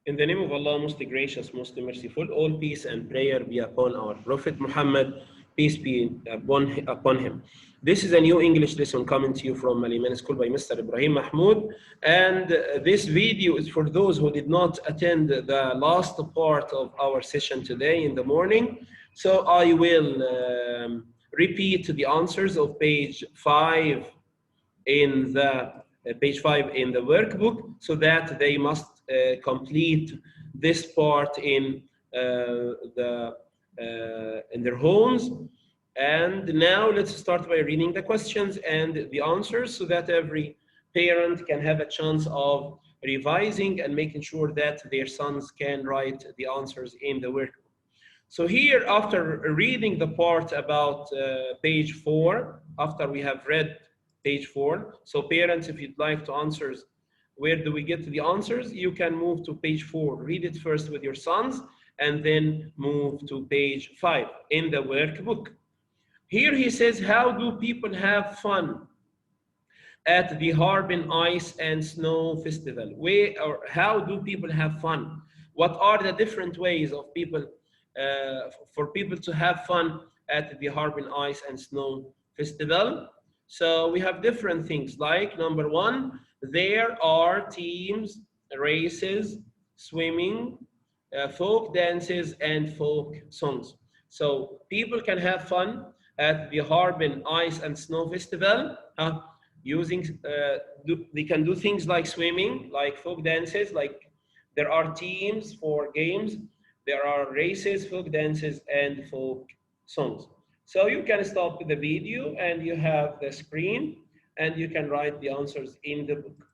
In the name of Allah, most gracious, most merciful, all peace and prayer be upon our Prophet Muhammad, peace be upon him. This is a new English lesson coming to you from Maliman School by Mr. Ibrahim Mahmoud. And this video is for those who did not attend the last part of our session today in the morning. So I will repeat the answers of page 5 in the workbook, so that they must complete this part in their homes. And now let's start by reading the questions and the answers, so that every parent can have a chance of revising and making sure that their sons can write the answers in the workbook. So here, after reading the part about page 4, after we have read page 4, so parents, if you'd like to answer, where do we get to the answers? You can move to page 4, read it first with your sons, and then move to page 5 in the workbook. Here he says, how do people have fun at the Harbin Ice and Snow Festival? How do people have fun? What are the different ways of people for people to have fun at the Harbin Ice and Snow Festival? So we have different things, like number 1, there are teams, races, swimming, folk dances, and folk songs. So people can have fun at the Harbin Ice and Snow Festival using, they can do things like swimming, like folk dances, like there are teams for games, there are races, folk dances, and folk songs. So you can stop the video and you have the screen and you can write the answers in the book.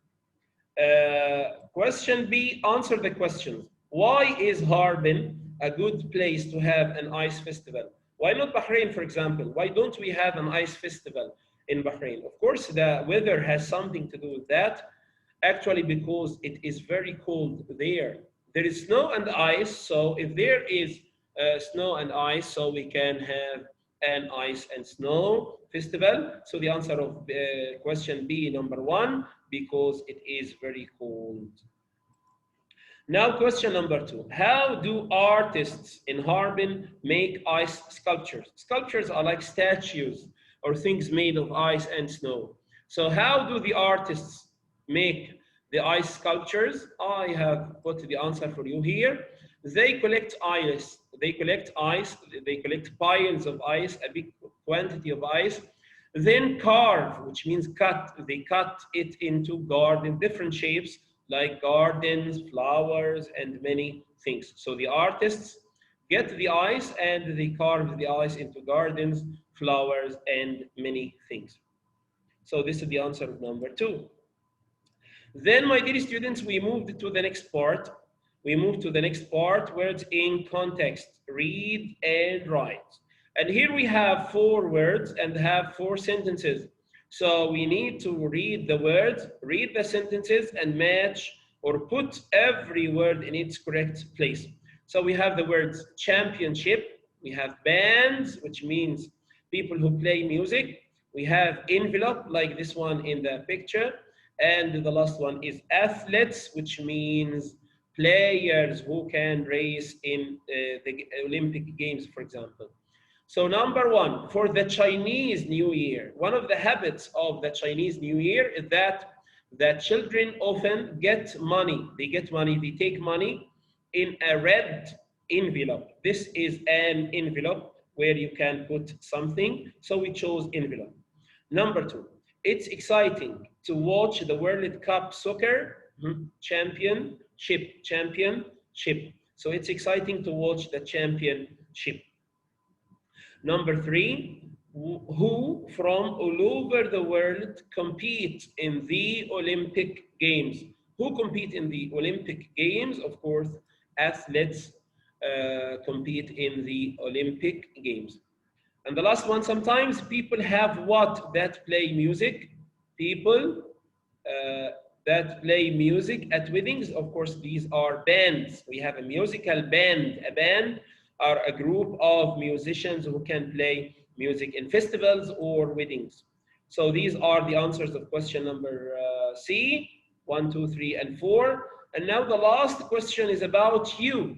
Question B, answer the questions. Why is Harbin a good place to have an ice festival? Why not Bahrain, for example? Why don't we have an ice festival in Bahrain? Of course, the weather has something to do with that. Actually, because it is very cold there. There is snow and ice, so if there is snow and ice, so we can have an ice and snow festival. So the answer of question B, number 1, because it is very cold. Now question number 2, how do artists in Harbin make ice sculptures? Sculptures are like statues or things made of ice and snow. So how do the artists make the ice sculptures? I have put the answer for you here. They collect ice, they collect piles of ice, a big quantity of ice, then carve, which means cut. They cut it into different shapes, like gardens, flowers, and many things. So the artists get the ice and they carve the ice into gardens, flowers, and many things. So this is the answer of number 2. Then, my dear students, we moved to the next part. We move to the next part where it's in context, read and write. And here we have 4 words and have 4 sentences. So we need to read the words, read the sentences, and match or put every word in its correct place. So we have the words championship, we have bands, which means people who play music. We have envelope, like this one in the picture. And the last one is athletes, which means players who can race in the Olympic Games, for example. So number 1, for the Chinese New Year, one of the habits of the Chinese New Year is that the children often get money. They take money in a red envelope. This is an envelope where you can put something. So we chose envelope. Number 2, it's exciting to watch the World Cup soccer championship. So it's exciting to watch the championship. Number 3, who from all over the world compete in the Olympic Games? Who compete in the Olympic Games? Of course, athletes compete in the Olympic Games. And the last one, sometimes people have what that play music? People that play music at weddings. Of course, these are bands. We have a musical band. A band are a group of musicians who can play music in festivals or weddings. So these are the answers of question number C, 1, 2, 3, and 4. And now the last question is about you.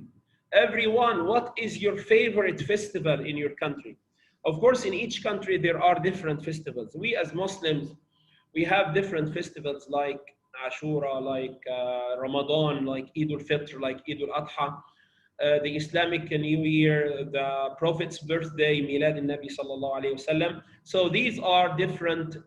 Everyone, what is your favorite festival in your country? Of course, in each country there are different festivals. We as Muslims, we have different festivals like Ashura, like Ramadan, like Eid al-Fitr, like Eid al-Adha, the Islamic New Year, the Prophet's birthday, Milad al-Nabi sallallahu alayhi wasallam. So these are different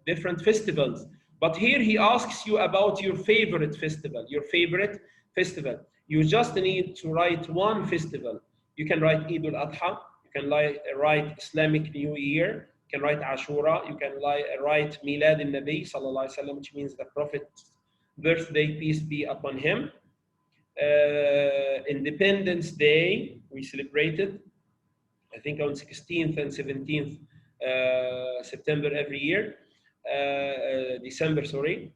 different festivals. But here he asks you about your favorite festival, your favorite festival. You just need to write one festival. You can write Eid al-Adha, you can write Islamic New Year, you can write Ashura, you can write Milad al-Nabi sallallahu alayhi wasallam, which means the Prophet's birthday, peace be upon him. Independence Day, we celebrated, I think on 16th and 17th September every year, December, sorry,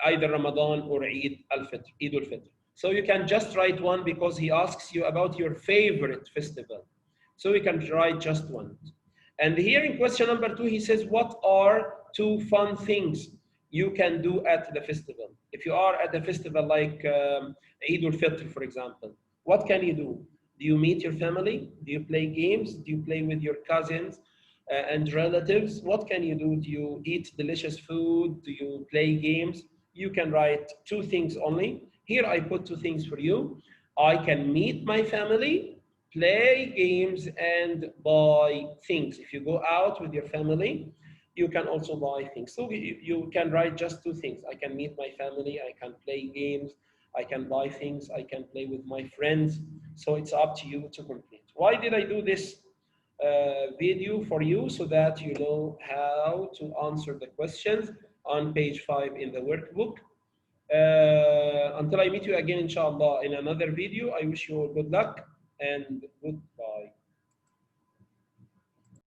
either Ramadan or Eid al-Fitr. So you can just write one because he asks you about your favorite festival. So you can write just one. And here in question number 2, he says, what are 2 fun things you can do at the festival? If you are at a festival like Eid al-Fitr, for example, what can you do? Do you meet your family? Do you play games? Do you play with your cousins and relatives? What can you do? Do you eat delicious food? Do you play games? You can write 2 things only. Here I put 2 things for you. I can meet my family, play games, and buy things. If you go out with your family, you can also buy things. So you can write just 2 things. I can meet my family, I can play games, I can buy things, I can play with my friends. So it's up to you to complete. Why did I do this video for you? So that you know how to answer the questions on page 5 in the workbook. Until I meet you again, inshallah, in another video, I wish you all good luck and good